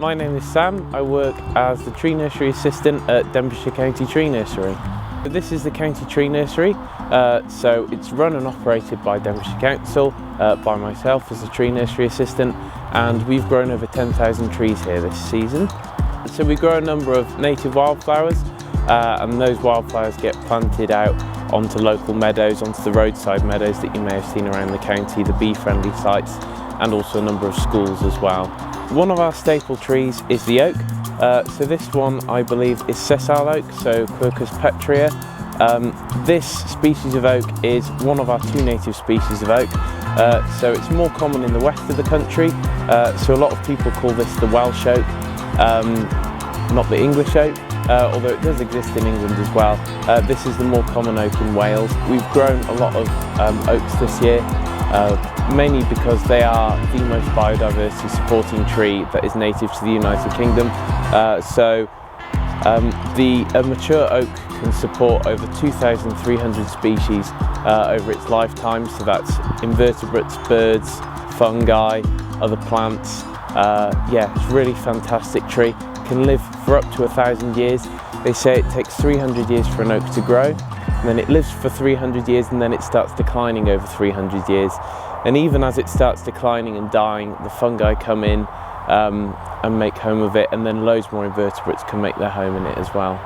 My name is Sam. I work as the tree nursery assistant at Denbighshire County Tree Nursery. This is the county tree nursery, so it's run and operated by Denbighshire Council, by myself as a tree nursery assistant, and we've grown over 10,000 trees here this season. So we grow a number of native wildflowers, and those wildflowers get planted out onto local meadows, onto the roadside meadows that you may have seen around the county, the bee-friendly sites, and also a number of schools as well. One of our staple trees is the oak. So this one I believe is sessile oak, so Quercus petrea. This species of oak is one of our two native species of oak. So it's more common in the west of the country. So a lot of people call this the Welsh oak, not the English oak, although it does exist in England as well. This is the more common oak in Wales. We've grown a lot of oaks this year, mainly because they are the most biodiversity supporting tree that is native to the United Kingdom. A mature oak can support over 2,300 species over its lifetime, so that's invertebrates, birds, fungi, other plants. Yeah, it's a really fantastic tree. It can live for up to 1,000 years. They say it takes 300 years for an oak to grow, and then it lives for 300 years and then it starts declining over 300 years. And even as it starts declining and dying, the fungi come in and make home of it, and then loads more invertebrates can make their home in it as well.